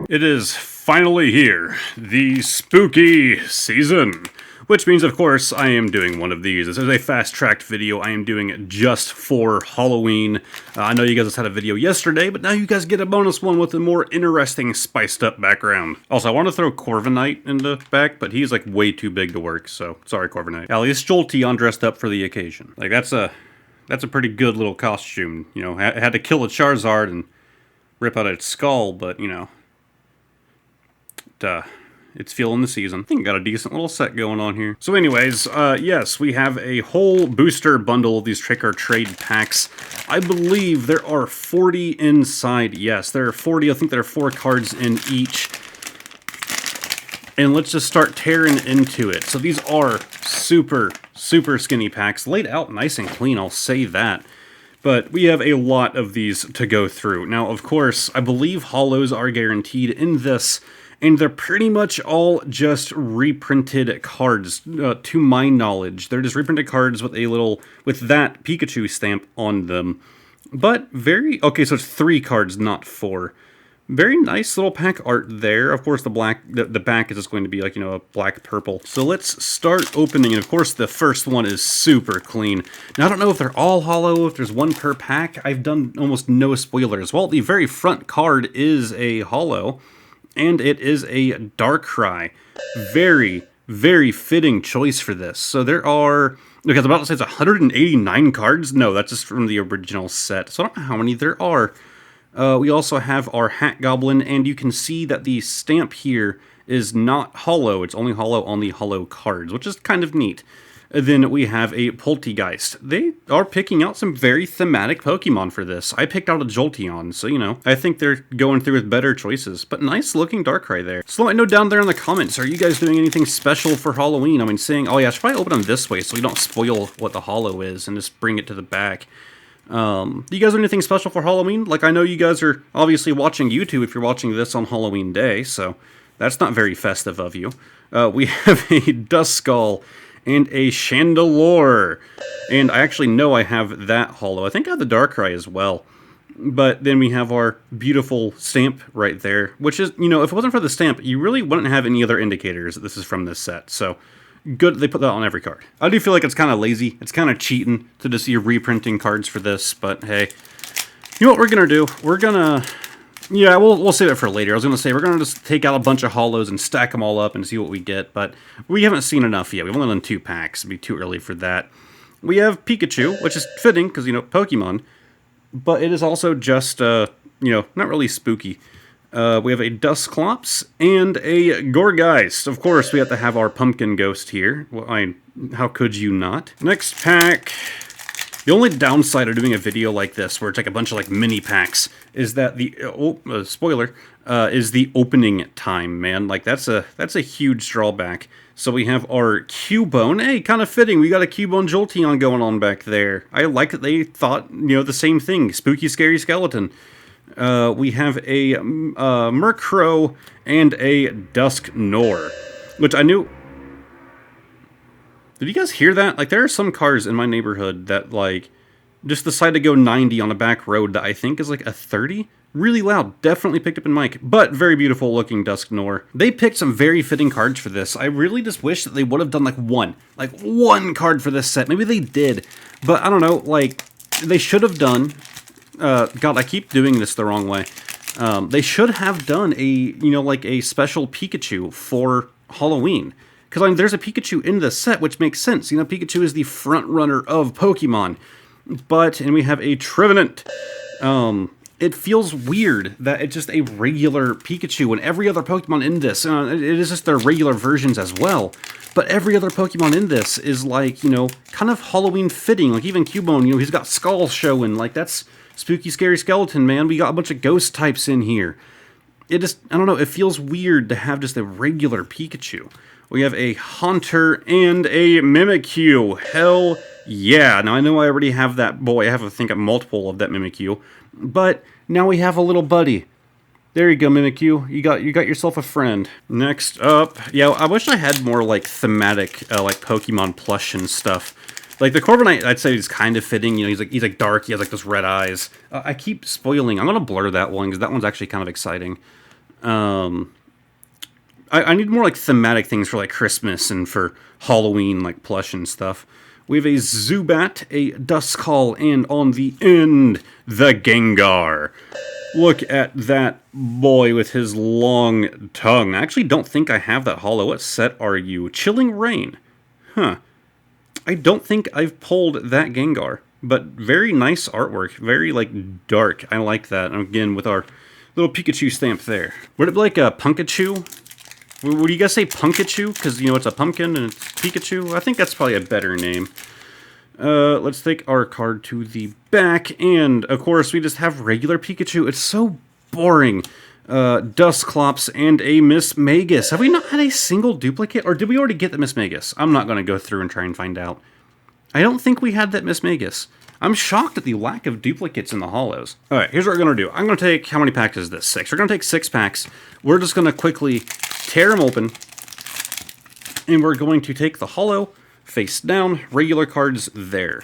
It is finally here, the spooky season. Which means, of course, I am doing one of these. This is a fast-tracked video I am doing just for Halloween. I know you guys just had a video yesterday, but now you guys get a bonus one with a more interesting, spiced-up background. Also, I want to throw Corviknight in the back, but he's, like, way too big to work, so sorry, Corviknight. At least Jolteon dressed up for the occasion. Like, that's a pretty good little costume. You know, had to kill a Charizard and rip out its skull, but, you know, it's feeling the season. I think I got a decent little set going on here. So anyways, yes, we have a whole booster bundle of these Trick or Trade packs. I believe there are 40 inside. Yes, there are 40. I think there are 4 cards in each. And let's just start tearing into it. So these are super, super skinny packs. Laid out nice and clean, I'll say that. But we have a lot of these to go through. Now, of course, I believe holos are guaranteed in this. And they're pretty much all just reprinted cards, to my knowledge. They're just reprinted cards with that Pikachu stamp on them. But okay, so it's 3 cards, not 4. Very nice little pack art there. Of course, the back is just going to be like, you know, a black-purple. So let's start opening, and of course, the first one is super clean. Now, I don't know if they're all holo, if there's one per pack. I've done almost no spoilers. Well, the very front card is a holo. And it is a Darkrai. Very, very fitting choice for this. So there are, okay, I was about to say it's 189 cards. No, that's just from the original set. So I don't know how many there are. We also have our Hat Goblin, and you can see that the stamp here is not holo. It's only holo on the holo cards, which is kind of neat. And then we have a Poltegeist. They are picking out some very thematic Pokemon for this. I picked out a Jolteon, so, you know, I think they're going through with better choices. But nice looking Darkrai there. So let me know down there in the comments, are you guys doing anything special for Halloween? I mean, saying, oh yeah, I should probably open them this way so we don't spoil what the holo is and just bring it to the back. Do you guys do anything special for Halloween? Like, I know you guys are obviously watching YouTube if you're watching this on Halloween Day, so that's not very festive of you. We have a Duskull and a Chandelure. And I actually know I have that holo. I think I have the Darkrai as well. But then we have our beautiful stamp right there, which is, you know, if it wasn't for the stamp, you really wouldn't have any other indicators that this is from this set. So, good they put that on every card. I do feel like it's kind of lazy. It's kind of cheating to just see reprinting cards for this, but hey. You know what we're going to do? We're going to... Yeah, we'll save it for later. I was going to say, we're going to just take out a bunch of holos and stack them all up and see what we get, but we haven't seen enough yet. We've only done 2 packs. It'd be too early for that. We have Pikachu, which is fitting, because, you know, Pokemon, but it is also just, you know, not really spooky. We have a Dusclops and a Gourgeist. Of course, we have to have our Pumpkin Ghost here. Well, how could you not? Next pack... The only downside of doing a video like this, where it's like a bunch of like mini packs, is that the spoiler is the opening time, man. Like that's a huge drawback. So we have our Cubone. Hey, kind of fitting. We got a Cubone Jolteon going on back there. I like that they thought, you know, the same thing. Spooky, scary skeleton. We have a Murkrow and a Dusknoir, which I knew. Did you guys hear that? Like, there are some cars in my neighborhood that, like, just decide to go 90 on a back road that I think is, like, a 30. Really loud. Definitely picked up in mic. But very beautiful looking Dusknoir. They picked some very fitting cards for this. I really just wish that they would have done, like, one card for this set. Maybe they did. But, I don't know, like, they should have done... God, I keep doing this the wrong way. They should have done a, you know, like, a special Pikachu for Halloween. Because, I mean, there's a Pikachu in the set, which makes sense. You know, Pikachu is the front runner of Pokemon. And we have a Trevenant. It feels weird that it's just a regular Pikachu, and every other Pokemon in this, it is just their regular versions as well. But every other Pokemon in this is, like, you know, kind of Halloween fitting. Like, even Cubone, you know, he's got skulls showing. Like, that's spooky, scary skeleton, man. We got a bunch of ghost types in here. It just, I don't know, it feels weird to have just a regular Pikachu. We have a Haunter and a Mimikyu. Hell yeah. Now, I know I already have that boy. I have, I think, a multiple of that Mimikyu. But now we have a little buddy. There you go, Mimikyu. You got yourself a friend. Next up, yeah, I wish I had more, like, thematic, like, Pokemon plush and stuff. Like, the Corviknight, I'd say is kind of fitting. You know, he's like dark. He has, like, those red eyes. I keep spoiling. I'm going to blur that one, because that one's actually kind of exciting. I need more like thematic things for like Christmas and for Halloween, like plush and stuff. We have a Zubat, a Duskull, and on the end, the Gengar. Look at that boy with his long tongue. I actually don't think I have that holo. What set are you? Chilling Rain. Huh. I don't think I've pulled that Gengar. But very nice artwork. Very, like, dark. I like that. And again, with our little Pikachu stamp there. Would it be like a Punkachu? Would you guys say Punkachu? Because, you know, it's a pumpkin and it's Pikachu? I think that's probably a better name. Let's take our card to the back. And, of course, we just have regular Pikachu. It's so boring. Dusclops and a Miss Magus. Have we not had a single duplicate? Or did we already get the Miss Magus? I'm not going to go through and try and find out. I don't think we had that Miss Magus. I'm shocked at the lack of duplicates in the holos. Alright, here's what we're going to do. I'm going to take, how many packs is this? 6. We're going to take 6 packs. We're just going to quickly tear them open. And we're going to take the holo, face down, regular cards there.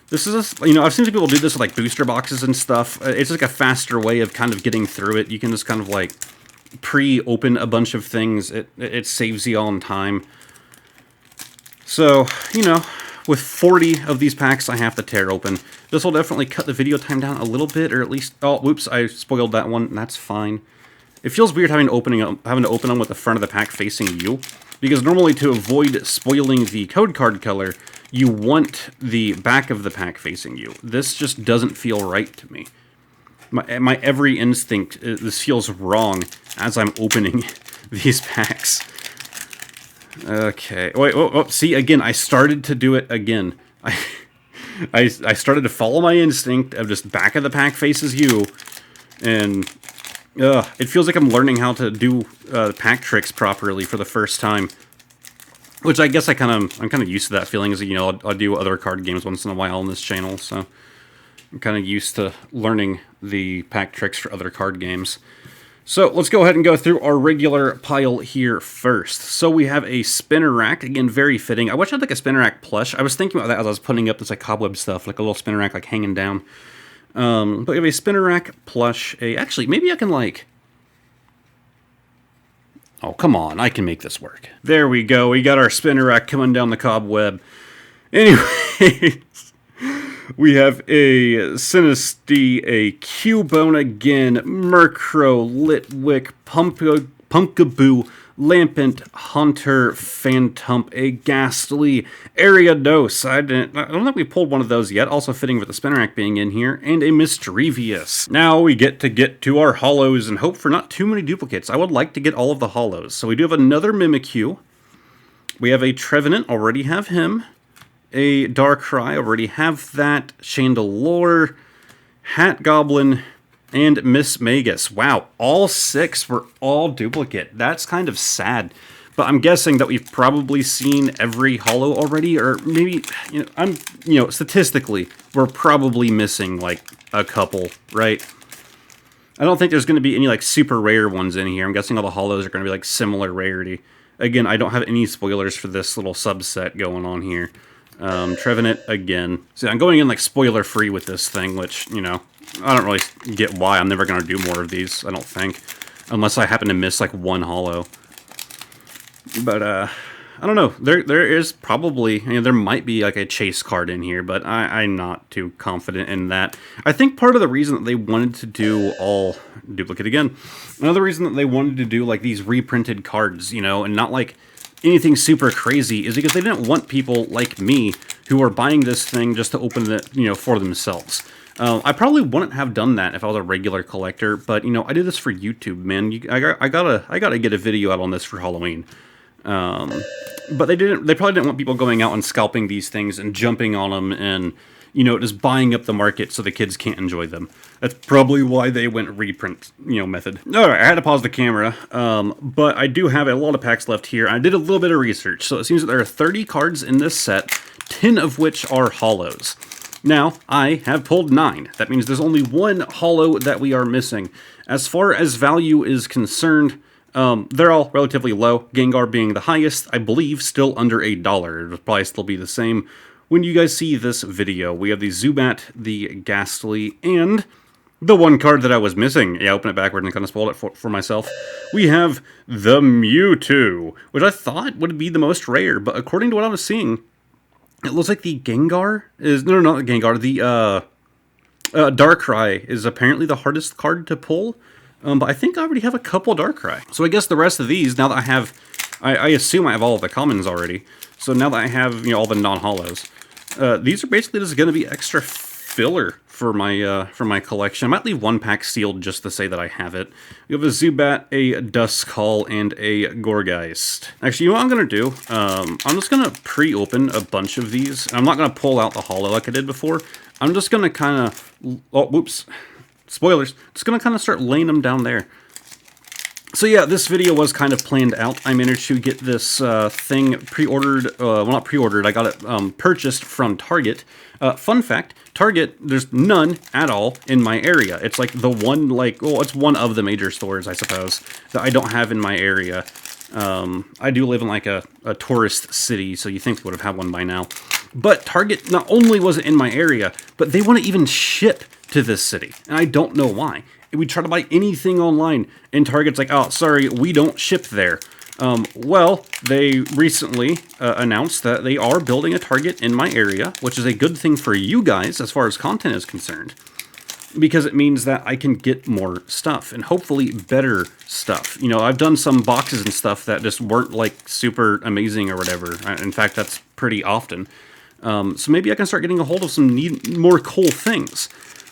This is, you know, I've seen people do this with like booster boxes and stuff. It's like a faster way of kind of getting through it. You can just kind of like pre-open a bunch of things. It saves you on time. So, you know, with 40 of these packs I have to tear open. This will definitely cut the video time down a little bit, or at least, oh, whoops, I spoiled that one. That's fine. It feels weird having to open them with the front of the pack facing you, because normally to avoid spoiling the code card color, you want the back of the pack facing you. This just doesn't feel right to me. My every instinct, this feels wrong as I'm opening these packs. Okay, wait, oh, see, again, I started to do it again. I started to follow my instinct of just back of the pack faces you, and it feels like I'm learning how to do pack tricks properly for the first time. Which I guess I'm kind of used to that feeling, as you know, I'll do other card games once in a while on this channel, so I'm kind of used to learning the pack tricks for other card games. So let's go ahead and go through our regular pile here first. So we have a spinner rack, again, very fitting. I wish I had like a spinner rack plush. I was thinking about that as I was putting up this like cobweb stuff, like a little spinner rack like hanging down. But we have a spinner rack plush. Actually, maybe I can like... Oh, come on, I can make this work. There we go, we got our spinner rack coming down the cobweb. Anyways, we have a Sinistea, a Cubone again, Murkrow, Litwick, Pumpkaboo, Lampent, Hunter, Phantump, a Ghastly, Ariados. I don't think we pulled one of those yet, also fitting with the spinner rack being in here, and a Misdrevious. Now we get to our holos and hope for not too many duplicates. I would like to get all of the holos. So we do have another Mimikyu. We have a Trevenant, already have him. A Darkrai, already have that. Chandelure, Hat Goblin, and Miss Magus. Wow, all 6 were all duplicate. That's kind of sad. But I'm guessing that we've probably seen every holo already, or maybe, statistically, we're probably missing like a couple, right? I don't think there's going to be any like super rare ones in here. I'm guessing all the holos are going to be like similar rarity. Again, I don't have any spoilers for this little subset going on here. Trevenant again. See, I'm going in like spoiler free with this thing, which, you know, I don't really get why. I'm never going to do more of these, I don't think. Unless I happen to miss like one holo. But, I don't know. There is probably, there might be like a chase card in here, but I'm not too confident in that. I think part of the reason that they wanted to do all duplicate again, another reason that they wanted to do like these reprinted cards, you know, and not like anything super crazy, is because they didn't want people like me who are buying this thing just to open it, you know, for themselves. I probably wouldn't have done that if I was a regular collector, but, you know, I do this for YouTube, man. I gotta get a video out on this for Halloween. But they probably didn't want people going out and scalping these things and jumping on them and, you know, just buying up the market so the kids can't enjoy them. That's probably why they went reprint, method. Alright, I had to pause the camera, but I do have a lot of packs left here. I did a little bit of research, so it seems that there are 30 cards in this set, 10 of which are holos. Now, I have pulled 9. That means there's only one holo that we are missing. As far as value is concerned, they're all relatively low, Gengar being the highest, I believe still under $1. It'll probably still be the same when you guys see this video. We have the Zubat, the Ghastly, and the one card that I was missing. Yeah, open it backward and kind of spoiled it for myself. We have the Mewtwo, which I thought would be the most rare, but according to what I was seeing, it looks like the Gengar is... No, not the Gengar. The Darkrai is apparently the hardest card to pull. But I think I already have a couple Darkrai. So I guess the rest of these, now that I have... I assume I have all of the commons already. So now that I have, all the non-holos, these are basically just going to be extra filler for my collection. I might leave one pack sealed just to say that I have it. We have a Zubat, a Duskull, and a Gourgeist. Actually, you know what I'm going to do? I'm just going to pre-open a bunch of these. I'm not going to pull out the holo like I did before. I'm just going to kind of... Oh, whoops. Spoilers. Just going to kind of start laying them down there. So yeah, this video was kind of planned out. I managed to get this thing pre-ordered, well, not pre-ordered, I got it purchased from Target. Fun fact, Target, there's none at all in my area. It's like the one, well, it's one of the major stores, I suppose, that I don't have in my area. I do live in like a tourist city, so you think we would have had one by now. But Target not only was it in my area, but they wouldn't even ship to this city, and I don't know why. We try to buy anything online, and Target's like, oh, sorry, we don't ship there. Well, they recently announced that they are building a Target in my area, which is a good thing for you guys as far as content is concerned, because it means that I can get more stuff, and hopefully better stuff. I've done some boxes and stuff that just weren't, like, super amazing or whatever. In fact, that's pretty often. So maybe I can start getting a hold of some more cool things.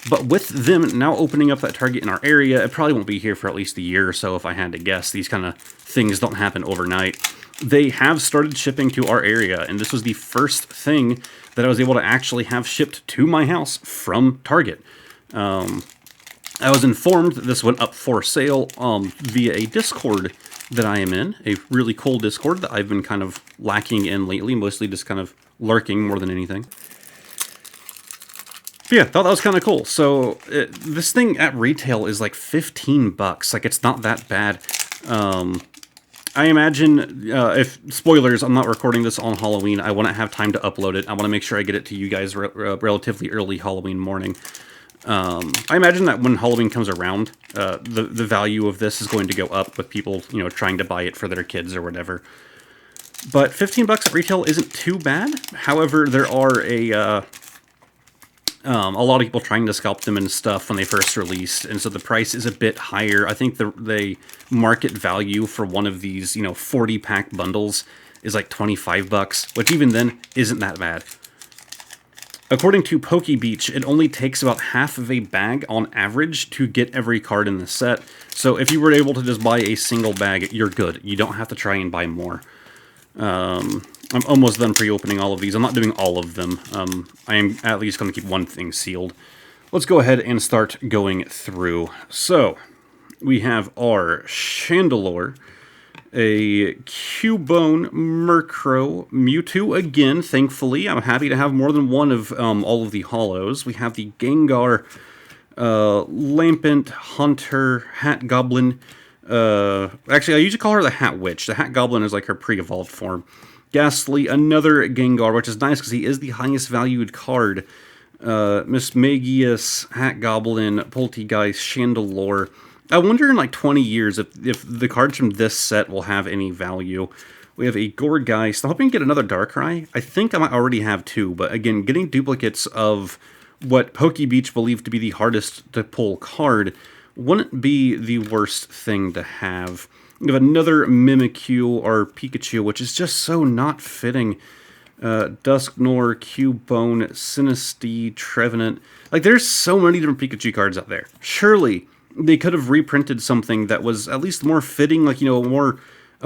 But with them now opening up that Target in our area, it probably won't be here for at least a year or so if I had to guess. These kind of things don't happen overnight. They have started shipping to our area, and this was the first thing that I was able to actually have shipped to my house from Target. I was informed that this went up for sale via a Discord that I am in, a really cool Discord that I've been kind of lacking in lately, mostly just kind of lurking more than anything. But yeah, thought that was kind of cool. So this thing at retail is like $15. Like, it's not that bad. I imagine, if spoilers, I'm not recording this on Halloween. I want to have time to upload it. I want to make sure I get it to you guys relatively early Halloween morning. I imagine that when Halloween comes around, the value of this is going to go up with people, trying to buy it for their kids or whatever. But $15 at retail isn't too bad. However, there are a lot of people trying to scalp them and stuff when they first released, and so the price is a bit higher. I think the market value for one of these, 40-pack bundles is like $25, which even then isn't that bad. According to PokeBeach, it only takes about half of a bag on average to get every card in the set, so if you were able to just buy a single bag, you're good. You don't have to try and buy more. I'm almost done pre-opening all of these. I'm not doing all of them. I am at least going to keep one thing sealed. Let's go ahead and start going through. So, we have our Chandelure, a Cubone, Murkrow, Mewtwo again, thankfully. I'm happy to have more than one of all of the holos. We have the Gengar, Lampent, Hunter, Hat Goblin. Actually, I usually call her the Hat Witch. The Hat Goblin is like her pre-evolved form. Ghastly, another Gengar, which is nice because he is the highest valued card. Mismagius, Hat Goblin, Poltegeist, Chandelure. I wonder in like 20 years if the cards from this set will have any value. We have a Gourgeist. I'm hoping to get another Darkrai. I think I might already have two, but again, getting duplicates of what PokeBeach believed to be the hardest to pull card wouldn't be the worst thing to have. We have another Mimikyu or Pikachu, which is just so not fitting. Dusknoir, Cubone, Sinistea, Trevenant. Like, there's so many different Pikachu cards out there. Surely they could have reprinted something that was at least more fitting, like, a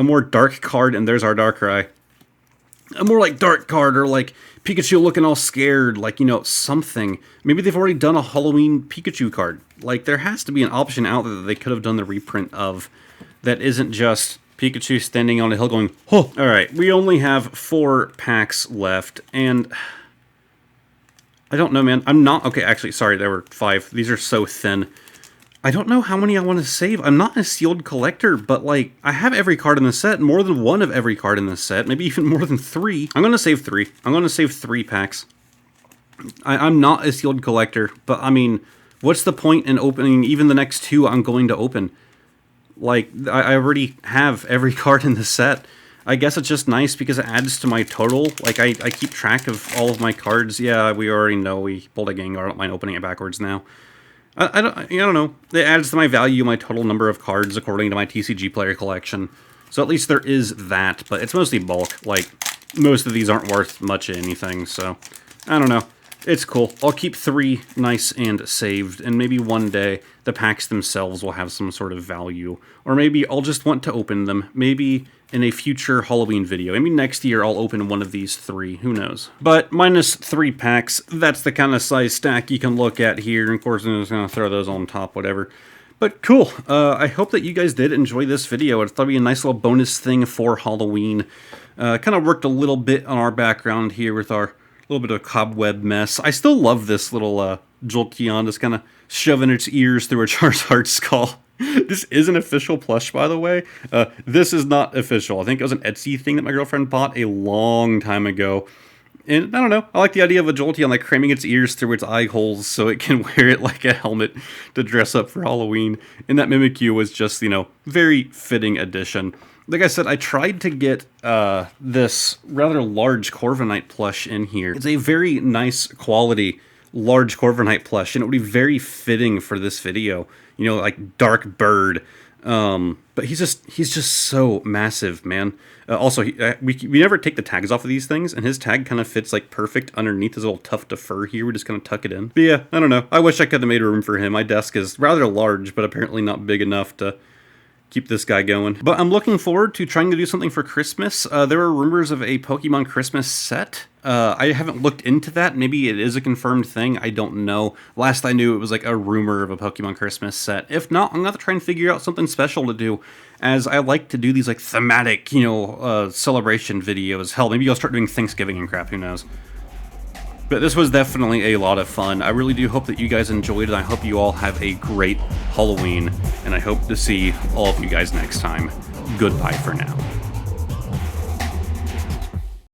more dark card, and there's our Darkrai. A more, like, dark card, or, like, Pikachu looking all scared, like, something. Maybe they've already done a Halloween Pikachu card. Like, there has to be an option out there that they could have done the reprint of that isn't just Pikachu standing on a hill going, oh! Alright, we only have 4 packs left, and I don't know, man. I'm not... Okay, actually, sorry, there were 5. These are so thin. I don't know how many I want to save. I'm not a sealed collector, but, like, I have every card in the set, more than one of every card in the set, maybe even more than 3. I'm going to save 3. I'm going to save 3 packs. I'm not a sealed collector, but, I mean, What's the point in opening even the next 2 I'm going to open? Like, I already have every card in the set. I guess it's just nice because it adds to my total. Like, I keep track of all of my cards. Yeah, we already know we pulled a Gengar. I don't mind opening it backwards now. I don't know. It adds to my value, my total number of cards according to my TCG player collection. So at least there is that, but it's mostly bulk. Like, most of these aren't worth much of anything, so I don't know. It's cool. I'll keep 3 nice and saved, and maybe one day the packs themselves will have some sort of value. Or maybe I'll just want to open them. Maybe in a future Halloween video. Maybe next year I'll open one of these 3. Who knows? But minus 3 packs, that's the kind of size stack you can look at here. And of course, I'm just going to throw those on top, whatever. But cool. I hope that you guys did enjoy this video. I thought it'd be a nice little bonus thing for Halloween. Kind of worked a little bit on our background here with our little bit of cobweb mess. I still love this little Jolteon just kind of shoving its ears through a Charizard skull. This is an official plush, by the way. This is not official. I think it was an Etsy thing that my girlfriend bought a long time ago. And I don't know, I like the idea of a Jolteon like cramming its ears through its eye holes so it can wear it like a helmet to dress up for Halloween. And that Mimikyu was just, you know, very fitting addition. Like I said, I tried to get this rather large Corviknight plush in here. It's a very nice quality large Corviknight plush, and it would be very fitting for this video. You know, like dark bird. But he's just so massive, man. Also, we never take the tags off of these things, and his tag kind of fits like perfect underneath his little tuft of fur here. We just kind of tuck it in. But yeah, I don't know. I wish I could have made room for him. My desk is rather large, but apparently not big enough to keep this guy going. But I'm looking forward to trying to do something for Christmas. There are rumors of a Pokemon Christmas set. I haven't looked into that. Maybe it is a confirmed thing. I don't know. Last I knew, it was like a rumor of a Pokemon Christmas set. If not, I'm going to have to try and figure out something special to do, as I like to do these like thematic, you know, celebration videos. Hell, maybe I'll start doing Thanksgiving and crap, who knows. But this was definitely a lot of fun. I really do hope that you guys enjoyed it. I hope you all have a great Halloween, and I hope to see all of you guys next time. Goodbye for now.